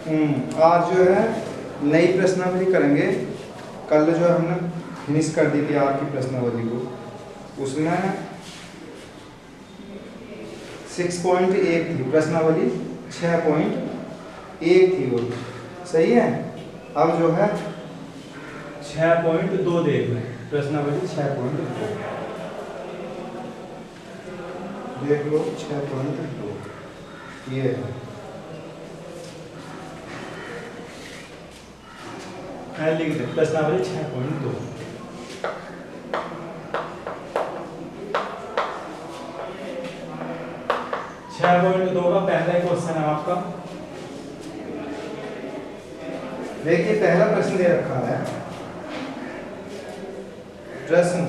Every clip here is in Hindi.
आज जो है नई प्रश्नावली करेंगे। कल जो है हमने फिनिश कर दी थी आपकी प्रश्नावली को, उसमें 6.1 थी प्रश्नावली, 6.1 थी वो, सही है। अब जो है 6.2 देख लें, प्रश्नावली 6.2 देख लो, 6.2 ये है। लिख दे प्रश्नावली 6.2। का पहला क्वेश्चन है आपका। देखिए पहला प्रश्न दे रखा है। प्रश्न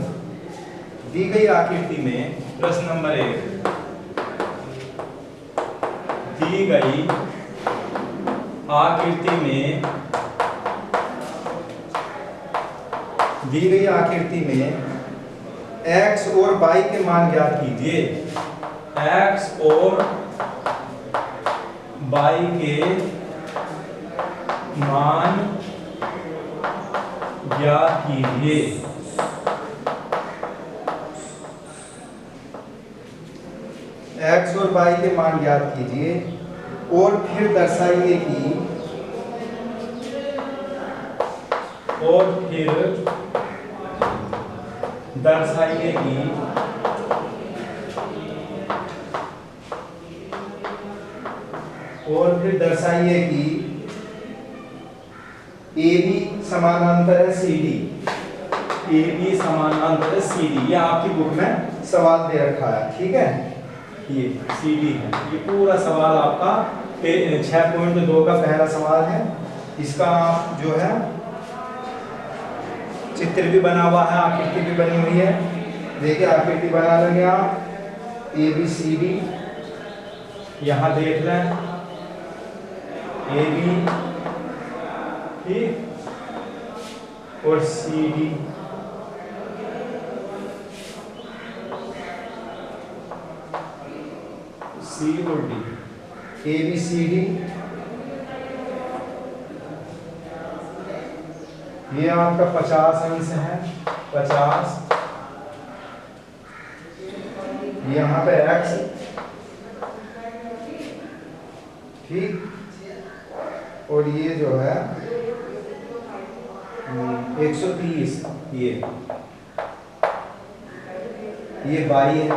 दी गई आकृति में, प्रश्न नंबर 1, दी गई आकृति में, दी गई आकृति में x और y के मान ज्ञात कीजिए। x और y के मान ज्ञात कीजिए। x और y के मान ज्ञात कीजिए और फिर दर्शाइए कि, और फिर दर्शाइए कि AB समानांतर है CD। AB समानांतर है CD, ये आपकी बुक में सवाल दे रखा है, ठीक है। ये CD है, ये पूरा सवाल आपका 6.2 का पहला सवाल है। इसका आप जो है चित्र भी बना हुआ है, आकृति भी बनी हुई है। देखिए आकृति बना लेंगे आप, ABCD, यहाँ देख लें AB ठीक और CD, C और D, ABCD। ये आपका 50 अंश है, 50। यहाँ पे x, ठीक, और ये जो है 130, ये y है।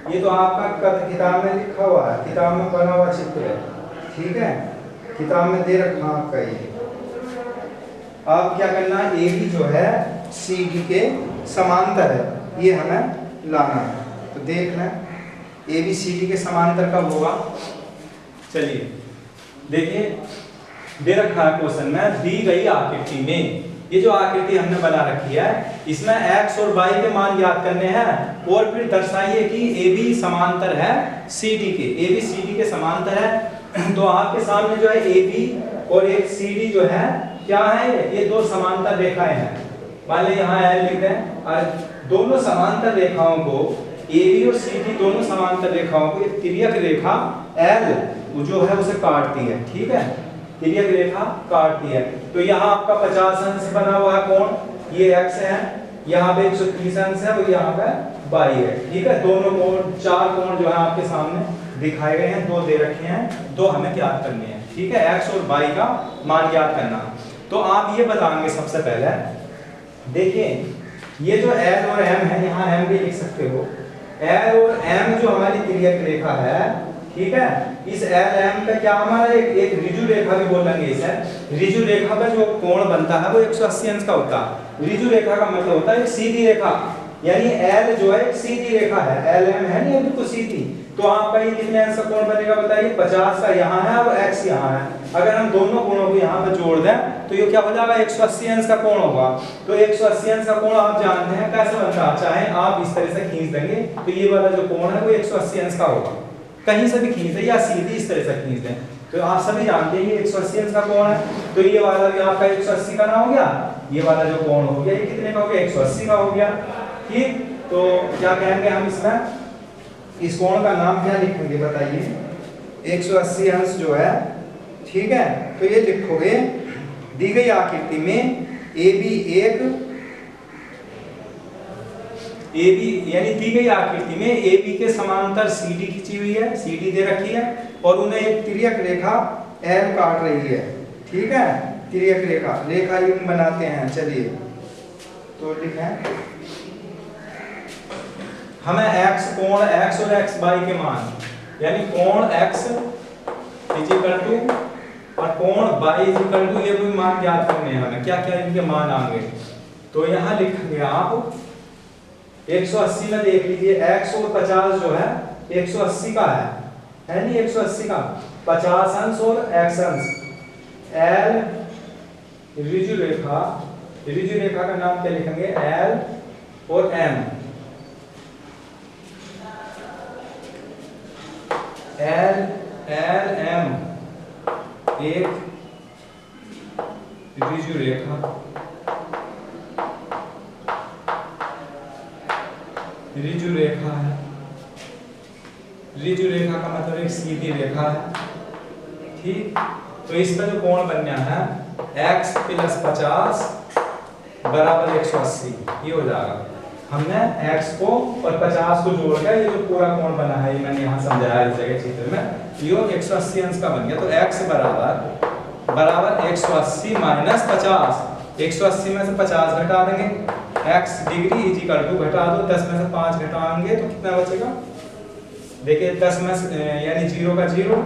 ये तो आपका किताब में लिखा हुआ है, किताब में बना हुआ चित्र है, ठीक है, किताब में दे रखा आपका ये। अब क्या करना है, AB जो है CD के समांतर है, ये हमें लाना है। तो देख लें AB CD के समांतर कब होगा। चलिए देखिए दे रखा है क्वेश्चन में, दी गई आकृति में, ये जो आकृति हमने बना रखी है इसमें x और y के मान ज्ञात करने हैं और फिर दर्शाइए कि AB समांतर है CD के, AB CD के समांतर है। तो आपके सामने जो है AB और एक CD जो है क्या है, ये दो समांतर रेखाएं हैं। मान लीजिए यहाँ L लिख दें, और दोनों समांतर रेखाओं को, AB और CD दोनों समांतर रेखाओं को एक तिर्यक रेखा L जो है उसे काटती है, ठीक है, तिर्यक रेखा काटती है। तो यहाँ आपका 50 अंश बना हुआ है कोण, ये x है, यहाँ पे 130 अंश है और यहाँ पे y है, ठीक है। दोनों कोण, चार कोण जो है आपके सामने दिखाए गए हैं, दो दे रखे हैं, दो हमें ज्ञात करने हैं, ठीक है, x और y का मान ज्ञात करना। तो आप ये बताएंगे सबसे पहले, देखिए ये जो L और M है, यहाँ M भी लिख सकते हो, L और M जो हमारी तिर्यक रेखा है, ठीक है, इस L M का क्या हमारा एक ऋजु रेखा भी बोलेंगे इसे। ऋजु रेखा का जो कोण बनता है वो 180 अंश का होता है। ऋजु रेखा का मतलब होता है एक सीधी रेखा, यानी L जो है एक सीधी रेखा है, LM है नहीं बिल्कुल सीधी। तो आपका ये कितने अंश का कोण बनेगा बताइए, 50 का यहाँ है और x यहाँ है। अगर हम दोनों कोणों को यहाँ पे जोड़ दें तो ये क्या हो जाएगा, 180 अंश का कोण होगा। तो 180 अंश का कोण आप जानते हैं कैसे बनता है, चाहे आप इस तरह से खींच देंगे तो ये वाला जो कोण है वो 180 अंश का होगा, कहीं से भी खींच दें या सीधी इस तरह से खींच दें। तो आप सभी जानते हैं ये 180 अंश का कोण है। तो ये वाला भी आपका 180 का ना हो गया, ये वाला जो कोण हो गया ये कितने का हो गया, 180 का हो गया, ठीक। तो क्या कहेंगे हम इसमें, इस कोण का नाम क्या लिखेंगे बताइए, 180 अंश जो है, ठीक है, तो ये लिखोगे दी गई आकृति में AB यानी दी गई आकृति में AB के समांतर CD खींची हुई है, CD दे रखी है और उन्हें एक तिर्यक रेखा L काट रही है। ठीक है, तिर्यक रेखा युग्म बनाते हैं। चलिए तो लिखें, हमें कोण x और xy के मान यानी कोण x इक्वल टू और कोण y इक्वल टू ये भी मान ज्ञात करने हैं हमें। क्या क्या इनके मान आएंगे, तो यहाँ लिखेंगे आप 180 में देख लीजिए x और 50 जो है 180 का है नहीं, 180 का 50 अंश और x अंश L ऋजु रेखा का नाम क्या लिखेंगे, L और M। L M एक ऋजु रेखा, है। ऋजु रेखा का मतलब एक सीधी रेखा है। ठीक, तो इसका जो कोण बनना है x + 50 बराबर 180, ये हो जाएगा। हमने x को और 50 को जोड़ कर ये जो पूरा कोण बना है, ये मैंने यहाँ समझाया इस जगह चित्र में, ये 180 अंश का बन गया। तो x बराबर 180 माइनस 50, 180 में से 50 घटा देंगे, x डिग्री इक्वल टू घटा दो 10 में से 5 घटाएंगे तो कितना बचेगा, देखिए 10 में से यानी 0 का 0,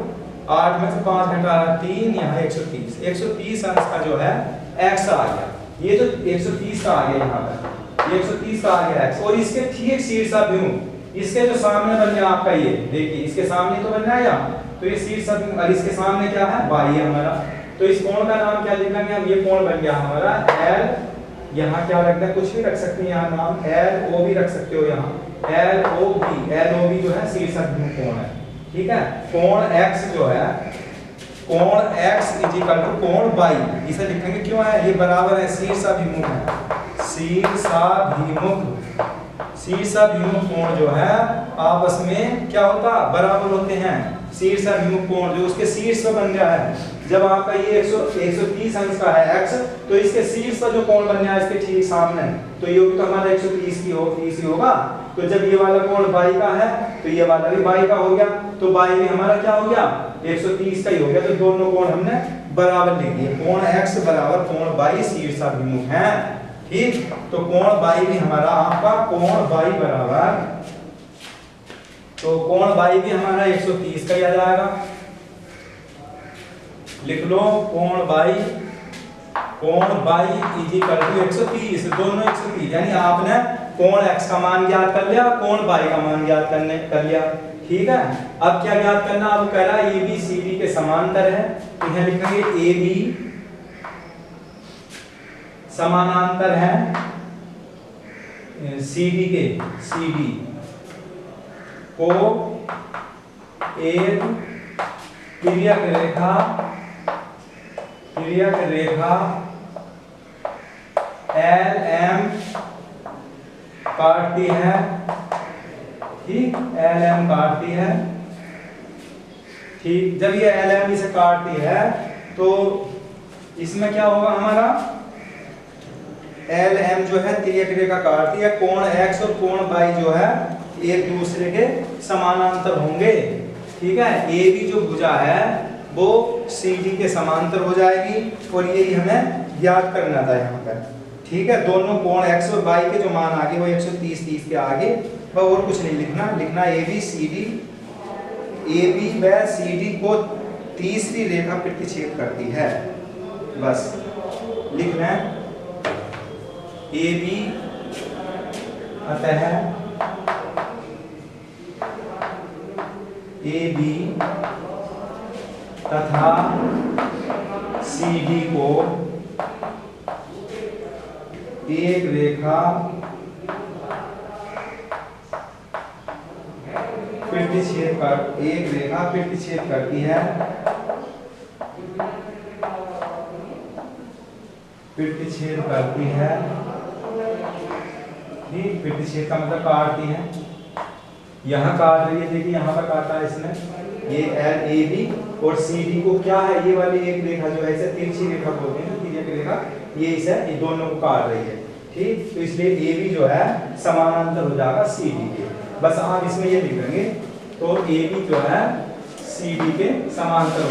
8 में से 5 घटा 3, यहाँ 130, 130 अंश का जो है x आ गया। ये जो 130 का आ गया यहाँ पर, ये 130 का आ गया x, और इसके ठीक शीर्षाभिमुख इसके जो सामने बन गया आपका, ये देखिए इसके सामने तो बन रहा है यहाँ, तो ये शीर्षाभिमुख और इसके सामने क्या है, y है हमारा। तो इस कोण का नाम क्या लिखेंगे हम, ये कोण बन गया हमारा L, यहाँ क्या रखना है, कुछ भी रख सकते हैं यहाँ नाम, LO भी रख सकते हो यहाँ, LOB जो है शीर्षाभिमुख कोण है। ठीक है, कोण x जो है, कोण x इक्वल टू कोण y, इसे लिखेंगे क्यों है, ये बराबर है शीर्षाभिमुख है, शीर्षाभिमुख कोण जो है आपस में क्या होता, बराबर होते हैं। शीर्षाभिमुख कोण जो उसके शीर्ष पर बन रहा है, जब आपका ये 130 अंश का है x, तो इसके शीर्ष पर जो कोण बन रहा है इसके ठीक सामने, तो ये भी तो हमारा 130 ही होगा। तो जब ये वाला कोण y का है तो ये वाला भी y का हो गया, तो y भी हमारा क्या हो गया, 130 का ही हो गया। तो दोनों कोण हमने बराबर ले लिए, कोण x बराबर कोण y शीर्षाभिमुख है। ठीक, तो कोण y भी हमारा आपका कोण y बराबर, तो कोण y भी हमारा 130 का ही आ जाएगा। लिख लो कोण y इक्वल टू 130, दोनों 130, यानी आपने कोण x का मान ज्ञात कर लिया, कोण y का मान ज्ञात कर लिया। ठीक है, अब क्या ज्ञात करना, अब कह रहा है AB CD के समांतर है, तो यहाँ लिखेंगे AB समानांतर है CD को एक तिर्यक रेखा LM काटती है। ठीक, LM काटती है। ठीक, जब ये LM इसे काटती है तो इसमें क्या होगा हमारा, LM जो है तिर्यक रेखा काटती है, कोण x और कोण y जो है एक दूसरे के समानांतर होंगे। ठीक है, AB जो भुजा है वो CD के समांतर हो जाएगी, और यही हमें ज्ञात करना था यहाँ पर। ठीक है, दोनों कोण x और y के जो मान आगे वो 130 के आगे, वह और कुछ नहीं लिखना AB व CD को तीसरी रेखा प्रतिच्छेद करती है, बस लिखना है AB अतः AB तथा CD को एक रेखा प्रतिच्छेद करती है, ठीक, प्रतिच्छेद का मतलब काटती है। यहाँ काट रही है, देखिए यहाँ पर काटा है इसने, ये एल ए बी और सी डी को क्या है, ये वाली एक रेखा जो है इसे तिरछी रेखा बोलते हैं, तिरछी रेखा ये इसे इन दोनों को काट रही है, ठीक। तो इसलिए ए बी जो है समानांतर हो जाएगा सी डी के। बस आप इसमें ये लिखेंगे तो ए बी जो है सी डी के समांतर